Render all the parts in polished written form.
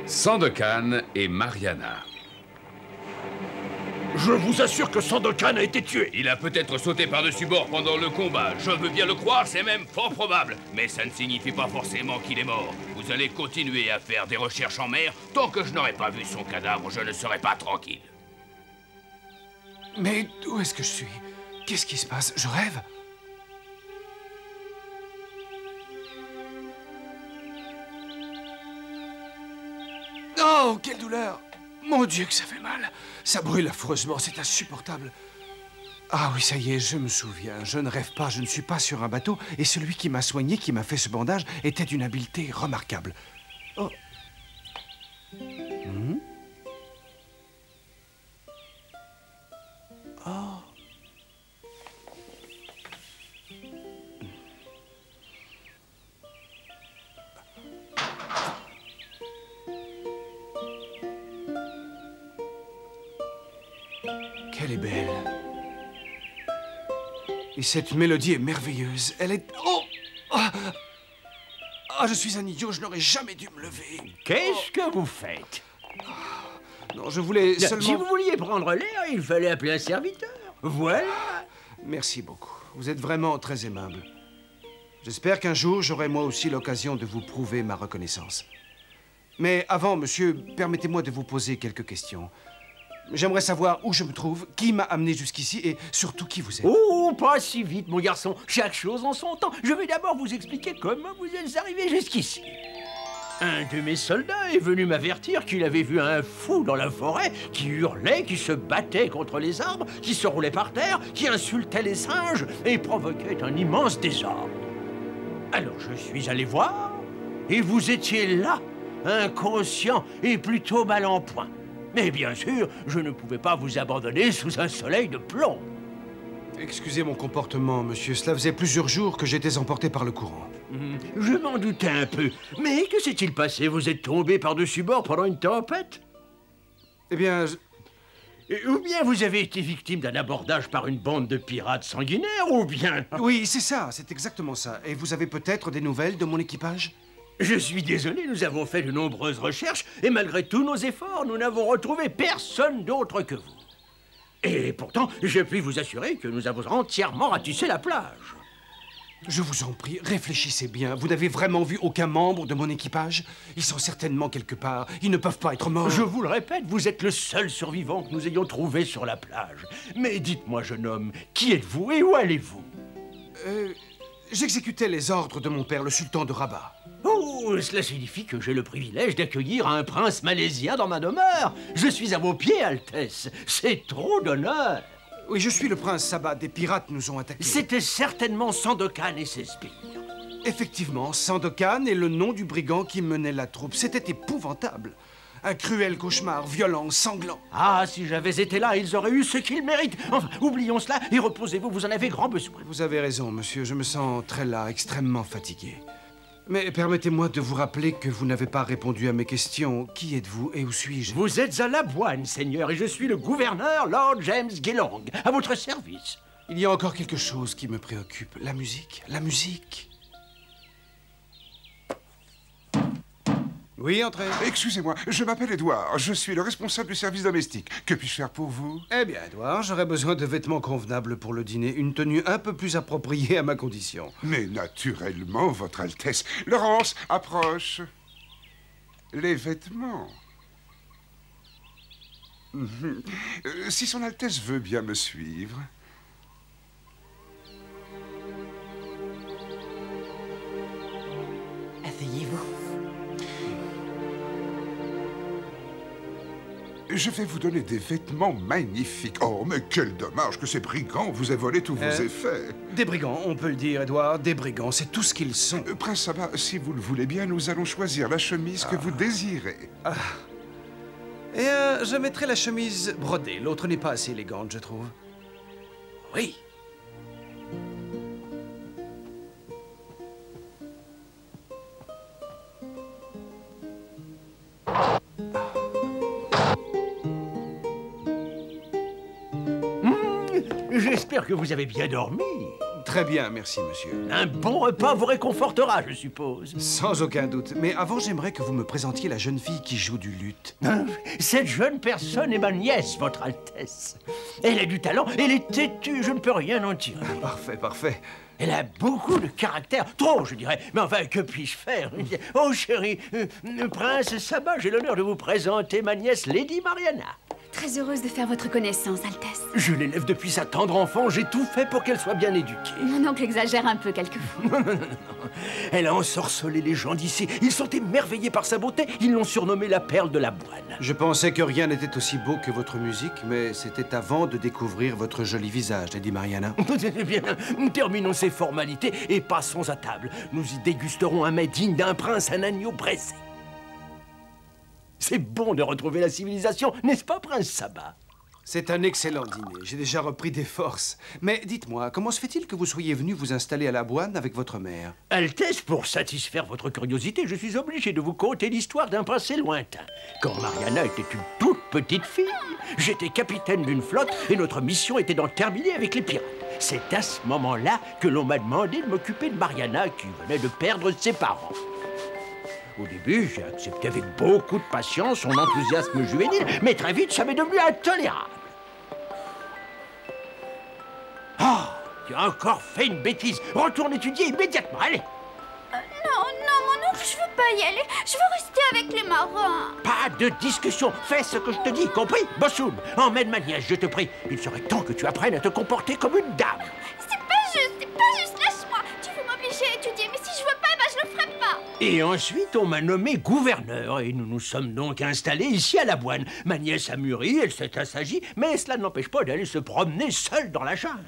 Sandokan et Mariana. Je vous assure que Sandokan a été tué. Il a peut-être sauté par-dessus bord pendant le combat. Je veux bien le croire, c'est même fort probable. Mais ça ne signifie pas forcément qu'il est mort. Vous allez continuer à faire des recherches en mer. Tant que je n'aurai pas vu son cadavre, je ne serai pas tranquille. Mais où est-ce que je suis? Qu'est-ce qui se passe? Je rêve? Oh, quelle douleur! Mon Dieu, que ça fait mal! Ça brûle affreusement, c'est insupportable. Ah oui, ça y est, je me souviens. Je ne rêve pas, je ne suis pas sur un bateau. Et celui qui m'a soigné, qui m'a fait ce bandage, était d'une habileté remarquable. Oh. Oh. Qu'elle est belle. Et cette mélodie est merveilleuse. Elle est... Oh! Ah, ah, je suis un idiot, je n'aurais jamais dû me lever. Qu'est-ce que vous faites? Non, je voulais Bien, seulement... si vous vouliez prendre l'air, il fallait appeler un serviteur. Voilà. Merci beaucoup. Vous êtes vraiment très aimable. J'espère qu'un jour, j'aurai moi aussi l'occasion de vous prouver ma reconnaissance. Mais avant, monsieur, permettez-moi de vous poser quelques questions. J'aimerais savoir où je me trouve, qui m'a amené jusqu'ici et surtout qui vous êtes. Oh, pas si vite, mon garçon. Chaque chose en son temps. Je vais d'abord vous expliquer comment vous êtes arrivé jusqu'ici. Un de mes soldats est venu m'avertir qu'il avait vu un fou dans la forêt qui hurlait, qui se battait contre les arbres, qui se roulait par terre, qui insultait les singes et provoquait un immense désordre. Alors je suis allé voir et vous étiez là, inconscient et plutôt mal en point. Mais bien sûr, je ne pouvais pas vous abandonner sous un soleil de plomb. Excusez mon comportement, monsieur. Cela faisait plusieurs jours que j'étais emporté par le courant. Je m'en doutais un peu. Mais que s'est-il passé? Vous êtes tombé par-dessus bord pendant une tempête? Eh bien... Ou bien vous avez été victime d'un abordage par une bande de pirates sanguinaires, ou bien... Oui, c'est ça, c'est exactement ça. Et vous avez peut-être des nouvelles de mon équipage? Je suis désolé, nous avons fait de nombreuses recherches, et malgré tous nos efforts, nous n'avons retrouvé personne d'autre que vous. Et pourtant, je puis vous assurer que nous avons entièrement ratissé la plage. Je vous en prie, réfléchissez bien. Vous n'avez vraiment vu aucun membre de mon équipage? Ils sont certainement quelque part. Ils ne peuvent pas être morts. Je vous le répète, vous êtes le seul survivant que nous ayons trouvé sur la plage. Mais dites-moi, jeune homme, qui êtes-vous et où allez-vous? J'exécutais les ordres de mon père, le sultan de Rabat. Oh, cela signifie que j'ai le privilège d'accueillir un prince malaisien dans ma demeure. Je suis à vos pieds, Altesse. C'est trop d'honneur. Oui, je suis le prince Sabah. Des pirates nous ont attaqués. C'était certainement Sandokan et ses sbires. Effectivement, Sandokan est le nom du brigand qui menait la troupe. C'était épouvantable. Un cruel cauchemar, violent, sanglant. Ah, si j'avais été là, ils auraient eu ce qu'ils méritent. Enfin, oublions cela et reposez-vous, vous en avez grand besoin. Vous avez raison, monsieur. Je me sens très las, extrêmement fatigué. Mais permettez-moi de vous rappeler que vous n'avez pas répondu à mes questions. Qui êtes-vous et où suis-je? Vous êtes à Labuan, Seigneur, et je suis le gouverneur Lord James Gelong, à votre service. Il y a encore quelque chose qui me préoccupe. La musique. La musique. Oui, entrez. Excusez-moi, je m'appelle Édouard. Je suis le responsable du service domestique. Que puis-je faire pour vous? Eh bien, Édouard, j'aurais besoin de vêtements convenables pour le dîner. Une tenue un peu plus appropriée à ma condition. Mais naturellement, Votre Altesse. Laurence, approche. Les vêtements. Si Son Altesse veut bien me suivre. Asseyez-vous. Je vais vous donner des vêtements magnifiques. Oh, mais quel dommage que ces brigands vous aient volé tous vos effets. Des brigands, on peut le dire, Édouard. Des brigands, c'est tout ce qu'ils sont. Prince Sabah, si vous le voulez bien, nous allons choisir la chemise que vous désirez. Et je mettrai la chemise brodée. L'autre n'est pas assez élégante, je trouve. Oui. J'espère que vous avez bien dormi. Très bien, merci, monsieur. Un bon repas vous réconfortera, je suppose. Sans aucun doute. Mais avant, j'aimerais que vous me présentiez la jeune fille qui joue du luth. Cette jeune personne est ma nièce, votre Altesse. Elle a du talent, elle est têtue, je ne peux rien en tirer. Parfait, parfait. Elle a beaucoup de caractère, trop, je dirais. Mais enfin, que puis-je faire? Oh, chérie, Prince Saba, j'ai l'honneur de vous présenter ma nièce, Lady Mariana. Très heureuse de faire votre connaissance, Altesse. Je l'élève depuis sa tendre enfant, j'ai tout fait pour qu'elle soit bien éduquée. Mon oncle exagère un peu quelquefois. Non. Elle a ensorcelé les gens d'ici. Ils sont émerveillés par sa beauté. Ils l'ont surnommée la perle de la Boine. Je pensais que rien n'était aussi beau que votre musique, mais c'était avant de découvrir votre joli visage, Lady Mariana. Eh bien, terminons ces formalités et passons à table. Nous y dégusterons un mets digne d'un prince, un agneau braisé. C'est bon de retrouver la civilisation, n'est-ce pas, Prince Saba? C'est un excellent dîner. J'ai déjà repris des forces. Mais dites-moi, comment se fait-il que vous soyez venu vous installer à la Boine avec votre mère? Altesse, pour satisfaire votre curiosité, je suis obligé de vous conter l'histoire d'un passé lointain. Quand Mariana était une toute petite fille, j'étais capitaine d'une flotte et notre mission était d'en terminer avec les pirates. C'est à ce moment-là que l'on m'a demandé de m'occuper de Mariana qui venait de perdre ses parents. Au début, j'ai accepté avec beaucoup de patience son enthousiasme juvénile, mais très vite, ça m'est devenu intolérable. Oh, tu as encore fait une bêtise. Retourne étudier immédiatement, allez. Non, mon oncle, je veux pas y aller. Je veux rester avec les marins. Pas de discussion. Fais ce que je te dis, compris? Bossoun, emmène ma nièce, je te prie. Il serait temps que tu apprennes à te comporter comme une dame. C'est pas juste, lâche-moi. Tu veux m'obliger à étudier, mais si je veux pas, je le ferai pas. Et ensuite, on m'a nommé gouverneur, et nous nous sommes donc installés ici à la Boine. Ma nièce a mûri, elle s'est assagie, mais cela ne l'empêche pas d'aller se promener seule dans la jungle.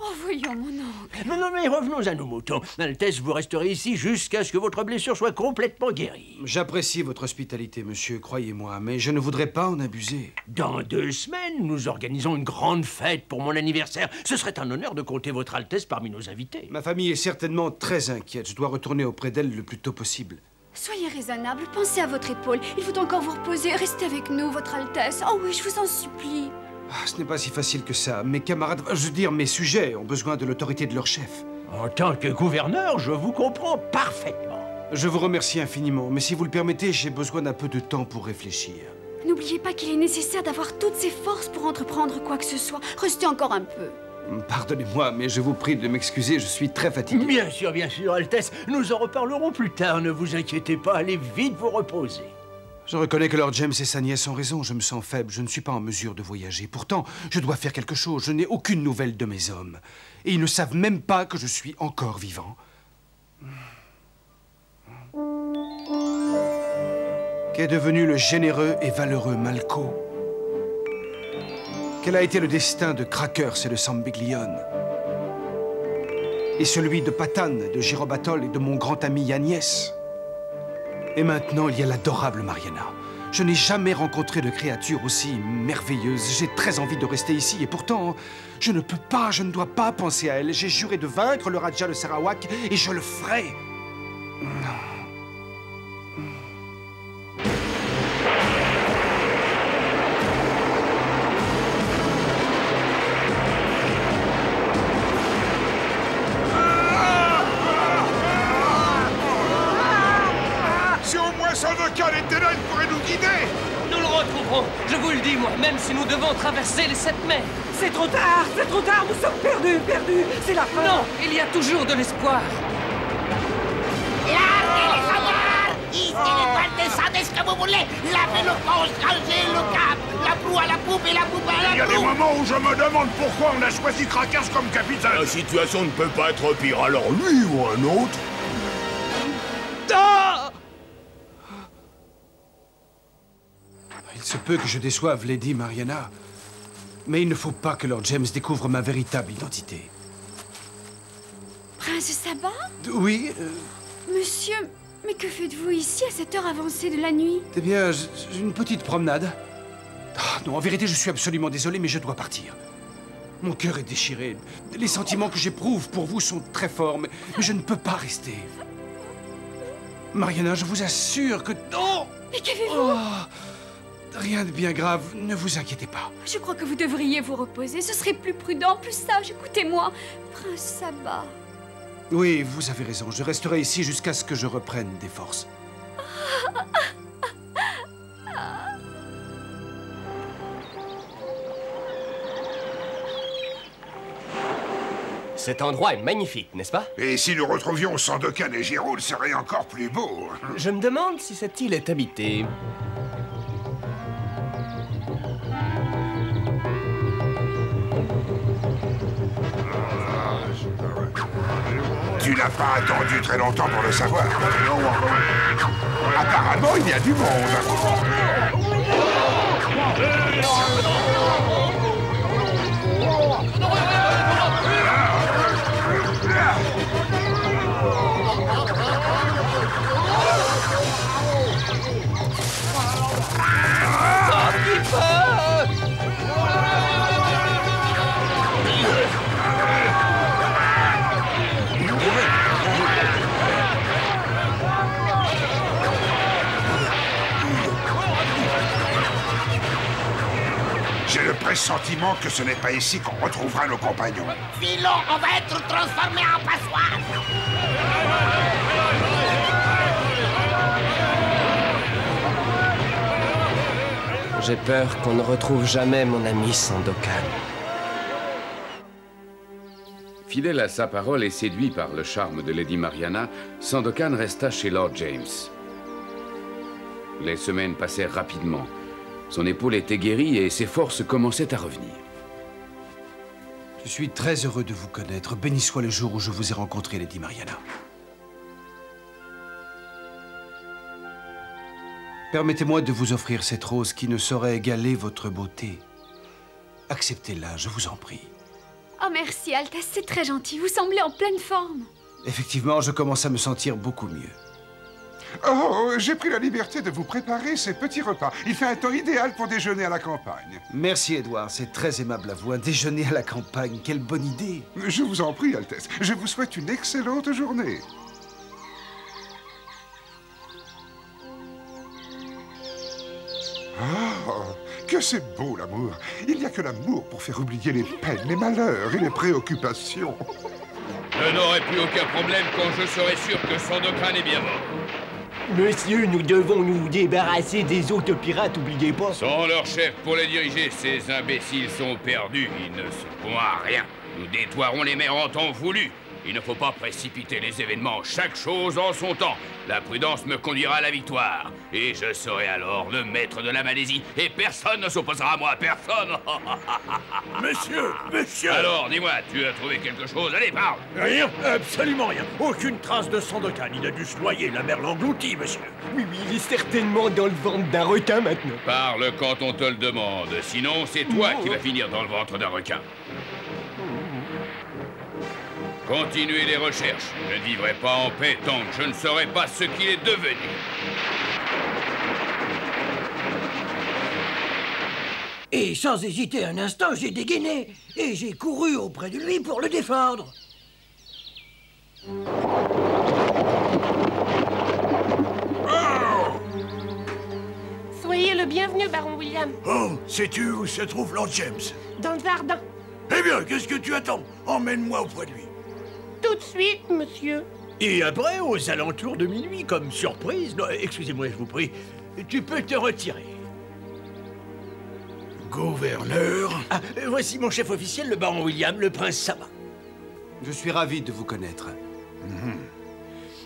Oh, voyons, mon oncle. Non, mais revenons à nos moutons. Altesse, vous resterez ici jusqu'à ce que votre blessure soit complètement guérie. J'apprécie votre hospitalité, monsieur, croyez-moi, mais je ne voudrais pas en abuser. Dans 2 semaines, nous organisons une grande fête pour mon anniversaire. Ce serait un honneur de compter votre Altesse parmi nos invités. Ma famille est certainement très inquiète. Je dois retourner auprès d'elle le plus tôt possible. Soyez raisonnable, pensez à votre épaule. Il faut encore vous reposer. Restez avec nous, votre Altesse. Oh oui, je vous en supplie. Ce n'est pas si facile que ça. Mes camarades, je veux dire mes sujets, ont besoin de l'autorité de leur chef. En tant que gouverneur, je vous comprends parfaitement. Je vous remercie infiniment, mais si vous le permettez, j'ai besoin d'un peu de temps pour réfléchir. N'oubliez pas qu'il est nécessaire d'avoir toutes ses forces pour entreprendre quoi que ce soit. Restez encore un peu. Pardonnez-moi, mais je vous prie de m'excuser, je suis très fatigué. Bien sûr, Altesse. Nous en reparlerons plus tard. Ne vous inquiétez pas, allez vite vous reposer. Je reconnais que Lord James et sa nièce ont raison. Je me sens faible, je ne suis pas en mesure de voyager. Pourtant, je dois faire quelque chose. Je n'ai aucune nouvelle de mes hommes. Et ils ne savent même pas que je suis encore vivant. Qu'est devenu le généreux et valeureux Malko? Quel a été le destin de Crackers et de Sambiglione? Et celui de Patane, de Girobatol et de mon grand ami Yagnès? Et maintenant, il y a l'adorable Mariana. Je n'ai jamais rencontré de créature aussi merveilleuse. J'ai très envie de rester ici et pourtant, je ne peux pas, je ne dois pas penser à elle. J'ai juré de vaincre le Raja de Sarawak et je le ferai. pourrait nous guider. Nous le retrouverons, je vous le dis, moi, même si nous devons traverser les 7 mers. C'est trop tard, nous sommes perdus, c'est la fin. Non, il y a toujours de l'espoir. Larguez les amarres! Ici les partisans, est-ce que vous voulez? Lavez le poste, changez le cap, la proue à la poupe et la poupe à la proue. Il y a des moments où je me demande pourquoi on a choisi Crackers comme capitaine. La situation ne peut pas être pire, alors lui ou un autre. Ah! Il se peut que je déçoive Lady Mariana, mais il ne faut pas que Lord James découvre ma véritable identité. Prince Saba? Oui, Monsieur, mais que faites-vous ici à cette heure avancée de la nuit? eh bien, j'ai une petite promenade. Ah, non, en vérité, je suis absolument désolé, mais je dois partir. Mon cœur est déchiré. Les sentiments que j'éprouve pour vous sont très forts, mais je ne peux pas rester. Mariana, je vous assure que... Oh! Mais qu'avez-vous? Rien de bien grave, ne vous inquiétez pas. Je crois que vous devriez vous reposer. Ce serait plus prudent, plus sage. Écoutez-moi, Prince Saba. Oui, vous avez raison. Je resterai ici jusqu'à ce que je reprenne des forces. Cet endroit est magnifique, n'est-ce pas? Et si nous retrouvions Sandokan et Giraud, ce serait encore plus beau. Je me demande si cette île est habitée. Tu n'as pas attendu très longtemps pour le savoir. Apparemment, il y a du monde. J'ai le pressentiment que ce n'est pas ici qu'on retrouvera nos compagnons. Filons, on va être transformés en passoire. J'ai peur qu'on ne retrouve jamais mon ami Sandokan. Fidèle à sa parole et séduit par le charme de Lady Mariana, Sandokan resta chez Lord James. Les semaines passèrent rapidement. Son épaule était guérie et ses forces commençaient à revenir. Je suis très heureux de vous connaître. Béni soit le jour où je vous ai rencontré, Lady Mariana. Permettez-moi de vous offrir cette rose qui ne saurait égaler votre beauté. Acceptez-la, je vous en prie. Oh, merci, Altesse, c'est très gentil. Vous semblez en pleine forme. Effectivement, je commence à me sentir beaucoup mieux. Oh, j'ai pris la liberté de vous préparer ces petits repas. Il fait un temps idéal pour déjeuner à la campagne. Merci, Edward. C'est très aimable à vous. Un déjeuner à la campagne, quelle bonne idée. Je vous en prie, Altesse. Je vous souhaite une excellente journée. Oh, que c'est beau l'amour. Il n'y a que l'amour pour faire oublier les peines, les malheurs et les préoccupations. Je n'aurai plus aucun problème quand je serai sûr que Sandokan est bien mort. Monsieur, nous devons nous débarrasser des autres pirates, oubliez pas. Sans leur chef pour les diriger, ces imbéciles sont perdus. Ils ne seront à rien. Nous détoierons les mers en temps voulu. Il ne faut pas précipiter les événements, chaque chose en son temps. La prudence me conduira à la victoire. Et je serai alors le maître de la Malaisie. Et personne ne s'opposera à moi, personne. Monsieur. Alors, dis-moi, tu as trouvé quelque chose? Allez, parle. Rien, absolument rien. Aucune trace de Sandokan. Il a dû se noyer, la mer l'engloutit, monsieur. Oui, il est certainement dans le ventre d'un requin maintenant. Parle quand on te le demande. Sinon, c'est toi qui vas finir dans le ventre d'un requin. Continuez les recherches. Je ne vivrai pas en paix tant que je ne saurai pas ce qu'il est devenu. Et sans hésiter un instant, j'ai dégainé. Et j'ai couru auprès de lui pour le défendre. Soyez le bienvenu, Baron William. Oh, sais-tu où se trouve Lord James? Dans le jardin. Eh bien, qu'est-ce que tu attends? Emmène-moi auprès de lui. Tout de suite, monsieur. Et après, aux alentours de minuit, comme surprise... Non, excusez-moi, je vous prie. Tu peux te retirer. Gouverneur? Ah, voici mon chef officiel, le baron William, le prince Saba. Je suis ravi de vous connaître.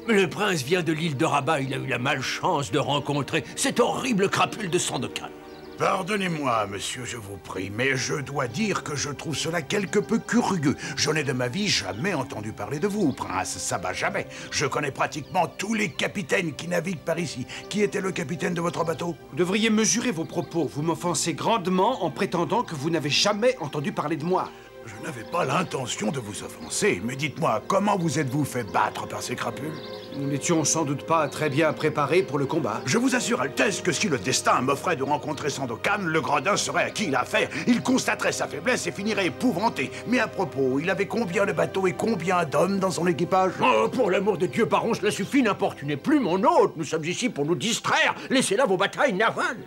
Le prince vient de l'île de Rabat. Il a eu la malchance de rencontrer cette horrible crapule de Sandokan. Pardonnez-moi, monsieur, je vous prie, mais je dois dire que je trouve cela quelque peu curieux. Je n'ai de ma vie jamais entendu parler de vous, prince Saba, jamais. Je connais pratiquement tous les capitaines qui naviguent par ici. Qui était le capitaine de votre bateau? Vous devriez mesurer vos propos. Vous m'offensez grandement en prétendant que vous n'avez jamais entendu parler de moi. Je n'avais pas l'intention de vous offenser, mais dites-moi, comment vous êtes-vous fait battre par ces crapules? Nous n'étions sans doute pas très bien préparés pour le combat. Je vous assure, Altesse, que si le destin m'offrait de rencontrer Sandokan, le gredin saurait à qui il a affaire. Il constaterait sa faiblesse et finirait épouvanté. Mais à propos, il avait combien de bateaux et combien d'hommes dans son équipage? Oh, pour l'amour de Dieu, baron, cela suffit, n'importunez plus mon hôte. Nous sommes ici pour nous distraire. Laissez là vos batailles navales.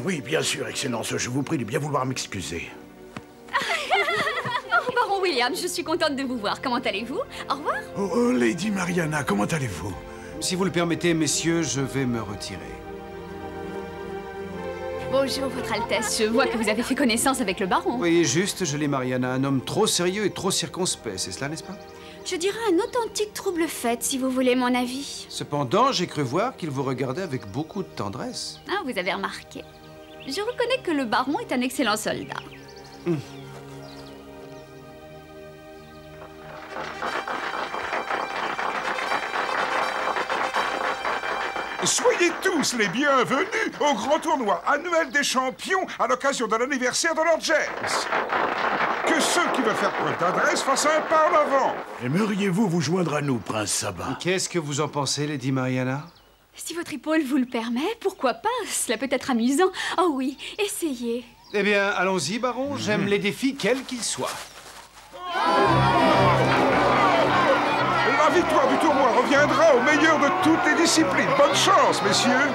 Oui, bien sûr, Excellence. Je vous prie de bien vouloir m'excuser. Oh, Baron William, je suis contente de vous voir. Comment allez-vous? Au revoir. Oh, Lady Mariana, comment allez-vous? Si vous le permettez, messieurs, je vais me retirer. Bonjour, Votre Altesse. Je vois que vous avez fait connaissance avec le baron. Oui, juste, je l'ai, Mariana. Un homme trop sérieux et trop circonspect, c'est cela, n'est-ce pas? Je dirais un authentique trouble-fête, si vous voulez mon avis. Cependant, j'ai cru voir qu'il vous regardait avec beaucoup de tendresse. Ah, vous avez remarqué. Je reconnais que le baron est un excellent soldat. Soyez tous les bienvenus au grand tournoi annuel des champions à l'occasion de l'anniversaire de Lord James. Que ceux qui veulent faire preuve d'adresse fassent un pas en avant. Aimeriez-vous vous joindre à nous, Prince Saba? Qu'est-ce que vous en pensez, Lady Mariana? Si votre épaule vous le permet, pourquoi pas? Cela peut être amusant. Oh oui, essayez. Eh bien, allons-y, baron. J'aime les défis, quels qu'ils soient. La victoire du tournoi reviendra au meilleur de toutes les disciplines. Bonne chance, messieurs.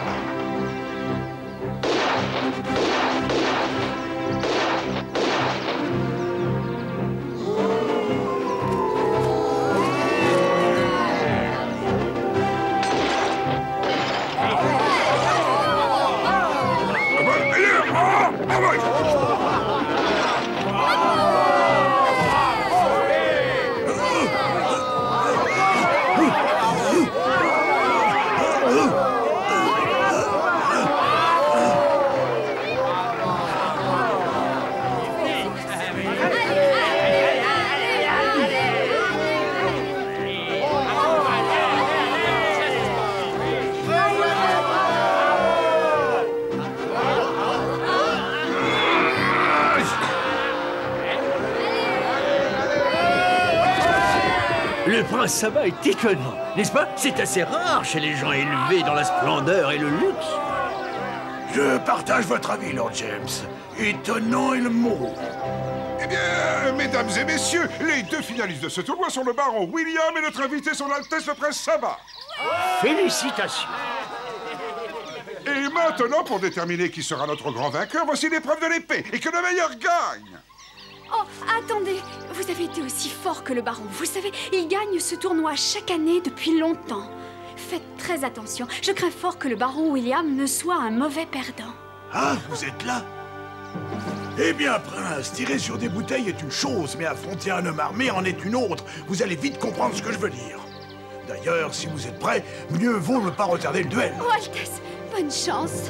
Le prince Saba est étonnant, n'est-ce pas? C'est assez rare chez les gens élevés dans la splendeur et le luxe. Je partage votre avis, Lord James. Étonnant est le mot. Eh bien, mesdames et messieurs, les deux finalistes de ce tournoi sont le baron William et notre invité, son Altesse le prince Saba. Félicitations. Et maintenant, pour déterminer qui sera notre grand vainqueur, voici l'épreuve de l'épée, et que le meilleur gagne. Oh, attendez. Vous avez été aussi fort que le baron. Vous savez, il gagne ce tournoi chaque année depuis longtemps. Faites très attention. Je crains fort que le baron William ne soit un mauvais perdant. Ah, vous êtes là? Eh bien, prince, tirer sur des bouteilles est une chose, mais affronter un homme armé en est une autre. Vous allez vite comprendre ce que je veux dire. D'ailleurs, si vous êtes prêts, mieux vaut ne pas retarder le duel. Oh, Altesse, bonne chance.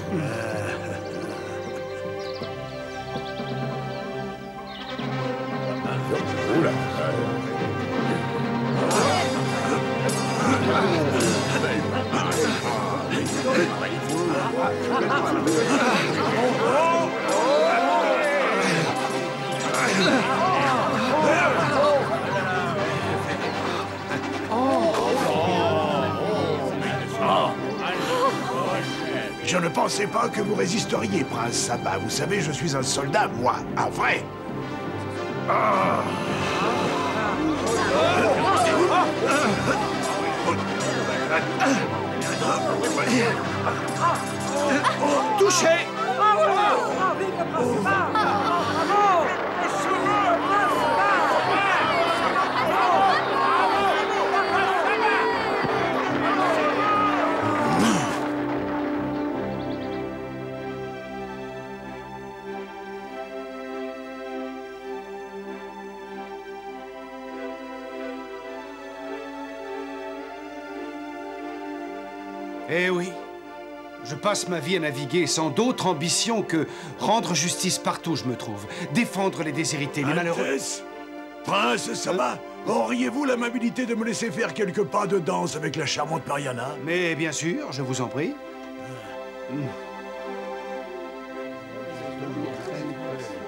Je ne pensais pas que vous résisteriez, prince Saba. Vous savez, je suis un soldat, moi, un vrai. Touché. Eh oui, je passe ma vie à naviguer sans d'autre ambition que rendre justice partout où je me trouve, défendre les déshérités, les malheureux. Altesse, prince Saba, auriez-vous l'amabilité de me laisser faire quelques pas de danse avec la charmante Mariana? Mais bien sûr, je vous en prie.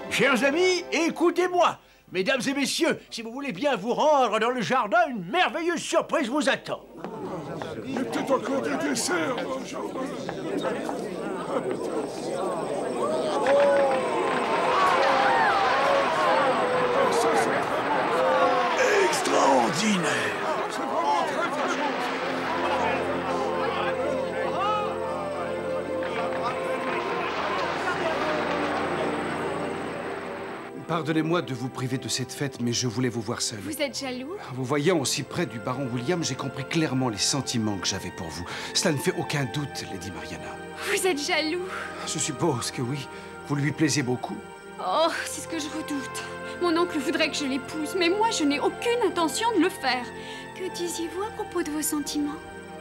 Chers amis, écoutez-moi. Mesdames et messieurs, si vous voulez bien vous rendre dans le jardin, une merveilleuse surprise vous attend. Il y a peut-être encore des desserts dans le jardin. Extraordinaire! C'est vraiment très fâcheux. Pardonnez-moi de vous priver de cette fête, mais je voulais vous voir seul. Vous êtes jaloux? Vous voyant aussi près du baron William, j'ai compris clairement les sentiments que j'avais pour vous. Cela ne fait aucun doute, Lady Mariana. Vous êtes jaloux? Je suppose que oui. Vous lui plaisez beaucoup. Oh, c'est ce que je redoute. Mon oncle voudrait que je l'épouse, mais moi, je n'ai aucune intention de le faire. Que disiez-vous à propos de vos sentiments?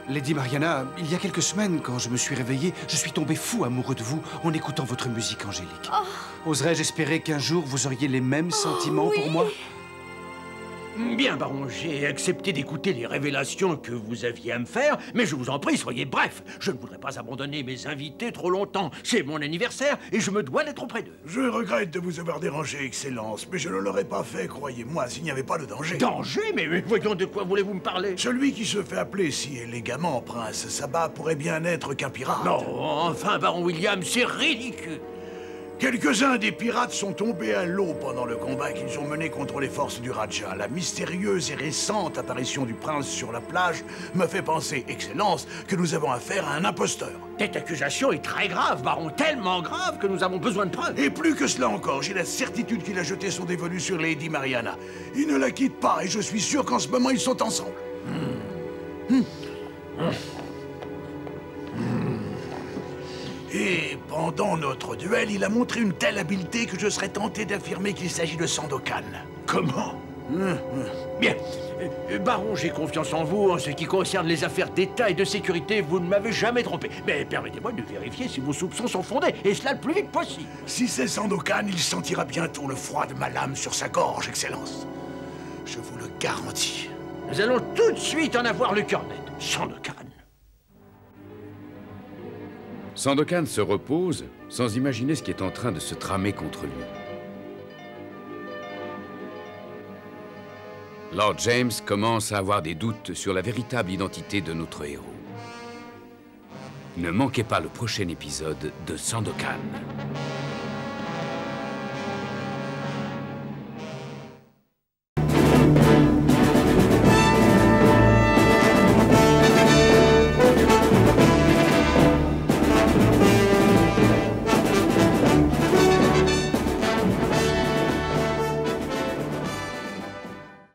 Lady Mariana, il y a quelques semaines, quand je me suis réveillé, je suis tombé fou amoureux de vous en écoutant votre musique angélique. Oh. Oserais-je espérer qu'un jour vous auriez les mêmes sentiments oui. pour moi? Bien, baron, j'ai accepté d'écouter les révélations que vous aviez à me faire, mais je vous en prie, soyez bref. Je ne voudrais pas abandonner mes invités trop longtemps. C'est mon anniversaire et je me dois d'être auprès d'eux. Je regrette de vous avoir dérangé, Excellence, mais je ne l'aurais pas fait, croyez-moi, s'il n'y avait pas de danger. Danger? Mais voyons, de quoi voulez-vous me parler? Celui qui se fait appeler si élégamment Prince Sabah pourrait bien n'être qu'un pirate. Non, enfin, baron William, c'est ridicule. Quelques-uns des pirates sont tombés à l'eau pendant le combat qu'ils ont mené contre les forces du Raja. La mystérieuse et récente apparition du prince sur la plage me fait penser, Excellence, que nous avons affaire à un imposteur. Cette accusation est très grave, baron, tellement grave que nous avons besoin de preuves. Et plus que cela encore, j'ai la certitude qu'il a jeté son dévolu sur Lady Mariana. Il ne la quitte pas et je suis sûr qu'en ce moment ils sont ensemble. Et pendant notre duel, il a montré une telle habileté que je serais tenté d'affirmer qu'il s'agit de Sandokan. Comment? Bien. Baron, j'ai confiance en vous. En ce qui concerne les affaires d'État et de sécurité, vous ne m'avez jamais trompé. Mais permettez-moi de vérifier si vos soupçons sont fondés, et cela le plus vite possible. Si c'est Sandokan, il sentira bientôt le froid de ma lame sur sa gorge, Excellence. Je vous le garantis. Nous allons tout de suite en avoir le cœur net. Sandokan. Sandokan se repose sans imaginer ce qui est en train de se tramer contre lui. Lord James commence à avoir des doutes sur la véritable identité de notre héros. Ne manquez pas le prochain épisode de Sandokan.